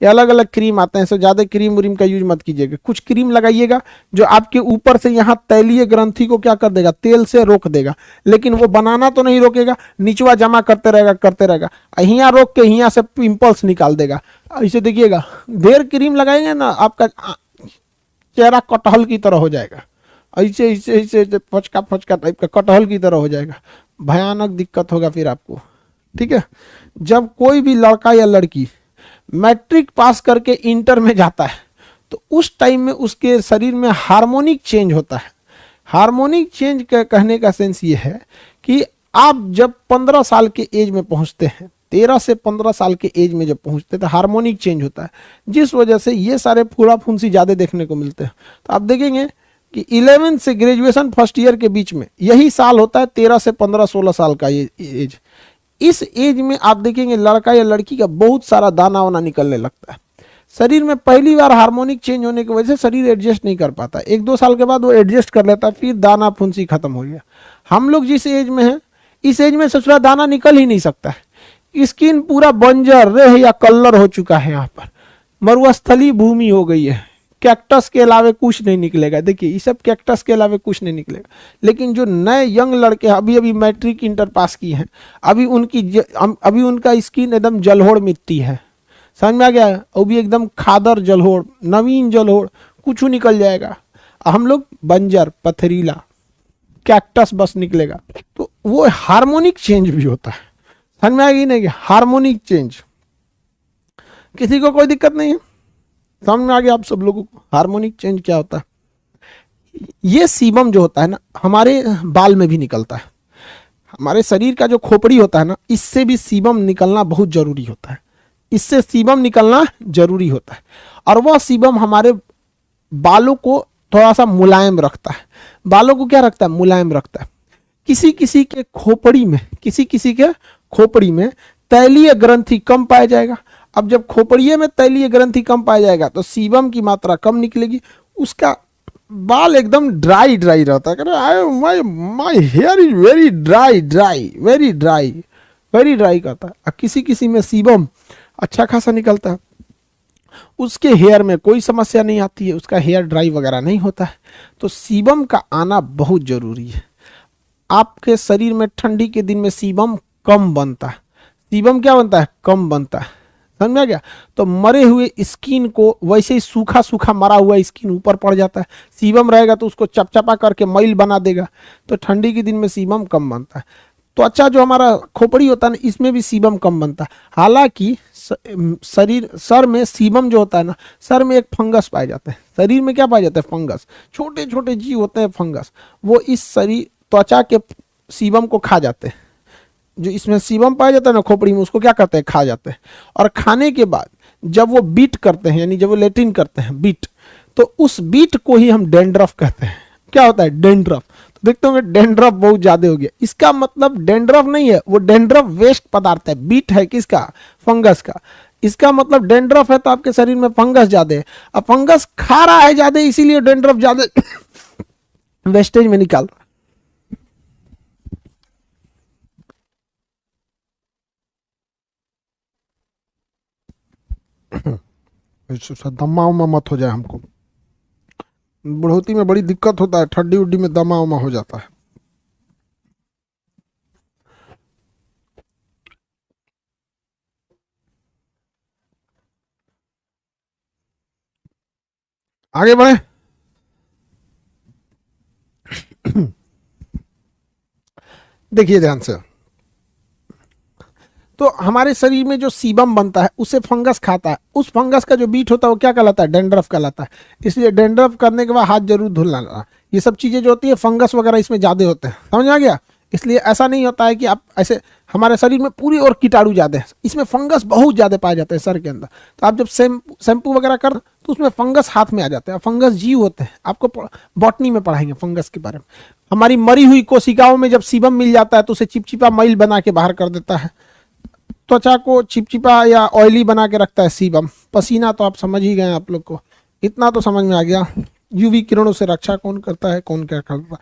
ये अलग अलग क्रीम आते हैं, सो ज़्यादा क्रीम व्रीम का यूज मत कीजिएगा। कुछ क्रीम लगाइएगा जो आपके ऊपर से यहाँ तैलीय ग्रंथि को क्या कर देगा, तेल से रोक देगा, लेकिन वो बनाना तो नहीं रोकेगा, निचवा जमा करते रहेगा, यहाँ रोक के यहाँ से पिंपल्स निकाल देगा। ऐसे देखिएगा, ढेर क्रीम लगाएंगे ना आपका चेहरा कटहल की तरह हो जाएगा, ऐसे ऐसे ऐसे फचका फचका टाइप का कटहल की तरह हो जाएगा, भयानक दिक्कत होगा फिर आपको। ठीक है, जब कोई भी लड़का या लड़की मैट्रिक पास करके इंटर में जाता है तो उस टाइम में उसके शरीर में हार्मोनिक चेंज होता है। हार्मोनिक चेंज का कहने का सेंस ये है कि आप जब 15 साल के एज में पहुंचते हैं, 13 से 15 साल के एज में जब पहुंचते हैं तो हार्मोनिक चेंज होता है, जिस वजह से ये सारे फूला फुंसी ज़्यादा देखने को मिलते हैं। तो आप देखेंगे कि 11 से ग्रेजुएशन फर्स्ट ईयर के बीच में यही साल होता है 13 से 15-16 साल का ये एज। इस एज में आप देखेंगे लड़का या लड़की का बहुत सारा दाना वाना निकलने लगता है शरीर में। पहली बार हार्मोनिक चेंज होने की वजह से शरीर एडजस्ट नहीं कर पाता, 1-2 साल के बाद वो एडजस्ट कर लेता है, फिर दाना फुंसी खत्म हो गया। हम लोग जिस एज में हैं, इस एज में ससुरा दाना निकल ही नहीं सकता है, स्किन पूरा बंजर रेह या कलर हो चुका है, यहाँ पर मरुस्थली भूमि हो गई है, कैक्टस के अलावे कुछ नहीं निकलेगा। देखिए ये सब कैक्टस के अलावे कुछ नहीं निकलेगा। लेकिन जो नए यंग लड़के अभी अभी मैट्रिक इंटर पास किए हैं, अभी उनका स्किन एकदम जलोढ़ मिट्टी है, समझ में आ गया, वो भी एकदम खादर जलोढ़, नवीन जलोढ़, कुछ निकल जाएगा। हम लोग बंजर पथरीला कैक्टस बस निकलेगा। तो वो हार्मोनिक चेंज भी होता है, समझ में आ गई नहीं, हार्मोनिक चेंज। किसी को कोई दिक्कत नहीं है, समझ में आ गया आप सब लोगों को हार्मोनिक चेंज क्या होता है। ये सीबम जो होता है ना, हमारे बाल में भी निकलता है। हमारे शरीर का जो खोपड़ी होता है ना, इससे भी सीबम निकलना बहुत जरूरी होता है, इससे सीबम निकलना जरूरी होता है। और वह सीबम हमारे बालों को थोड़ा सा मुलायम रखता है। बालों को क्या रखता है, मुलायम रखता है। किसी किसी के खोपड़ी में तैलीय ग्रंथि कम पाया जाएगा। अब जब खोपड़िए में तैलीय ग्रंथि कम पाया जाएगा तो सीबम की मात्रा कम निकलेगी, उसका बाल एकदम ड्राई रहता है। My here is very dry करता है। और किसी किसी में सीबम अच्छा खासा निकलता है, उसके हेयर में कोई समस्या नहीं आती है, उसका हेयर ड्राई वगैरह नहीं होता है। तो सीबम का आना बहुत जरूरी है। आपके शरीर में ठंडी के दिन में सीबम कम बनता है, सीबम क्या बनता है, कम बनता है, समझ में आ गया। तो मरे हुए स्किन को वैसे ही सूखा सूखा मरा हुआ स्किन ऊपर पड़ जाता है, सीबम रहेगा तो उसको चपचपा करके मैल बना देगा। तो ठंडी के दिन में सीबम कम बनता है। त्वचा जो हमारा खोपड़ी होता है ना, इसमें भी सीबम कम बनता है। हालांकि सर में सीबम जो होता है ना, सर में एक फंगस पाए जाते हैं। शरीर में क्या पाए जाते हैं, फंगस, छोटे छोटे जीव होते हैं फंगस, वो इस शरीर त्वचा के सीबम को खा जाते हैं। जो इसमें सीबम पाया जाता है ना खोपड़ी में, उसको क्या करते हैं, खा जाते हैं। और खाने के बाद जब वो बीट करते हैं, यानी जब वो लेट्रिन करते हैं बीट, तो उस बीट को ही हम डेंड्रफ कहते हैं। क्या होता है, डेंड्रफ। तो देखते होंगे डेंड्रफ बहुत ज्यादा हो गया, इसका मतलब डेंड्रफ नहीं है, वो डेंड्रफ वेस्ट पदार्थ है, बीट है किसका, फंगस का। इसका मतलब डेंड्रफ है तो आपके शरीर में फंगस ज्यादा है, अब फंगस खा रहा है ज्यादा, इसीलिए डेंड्रफ ज्यादा वेस्टेज में निकाल रहा। दमा उमा मत हो जाए हमको, बुढ़ोती में बड़ी दिक्कत होता है, ठंडी उड्डी में दमा उमा हो जाता है। आगे बढ़े। देखिए ध्यान से, तो हमारे शरीर में जो सीबम बनता है उसे फंगस खाता है, उस फंगस का जो बीट होता है वो क्या कहलाता है, डेंड्रफ कहलाता है। इसलिए डेंड्रफ करने के बाद हाथ जरूर धुलना। ये सब चीजें जो होती है फंगस वगैरह इसमें ज्यादा होते हैं, समझ आ गया। इसलिए ऐसा नहीं होता है कि आप ऐसे, हमारे शरीर में पूरी और कीटाणु ज्यादा है, इसमें फंगस बहुत ज्यादा पाए जाते हैं सर के अंदर। तो आप जब शैम्पू वगैरह कर तो उसमें फंगस हाथ में आ जाते हैं। फंगस जीव होते हैं, आपको बॉटनी में पढ़ाएंगे फंगस के बारे में। हमारी मरी हुई कोशिकाओं में जब सीबम मिल जाता है तो उसे चिपचिपा मैल बना के बाहर कर देता है, त्वचा को चिपचिपा या ऑयली बना के रखता है सीबम। पसीना तो आप समझ ही गए, आप लोग को इतना तो समझ में आ गया। यूवी किरणों से रक्षा कौन करता है, कौन क्या करता है।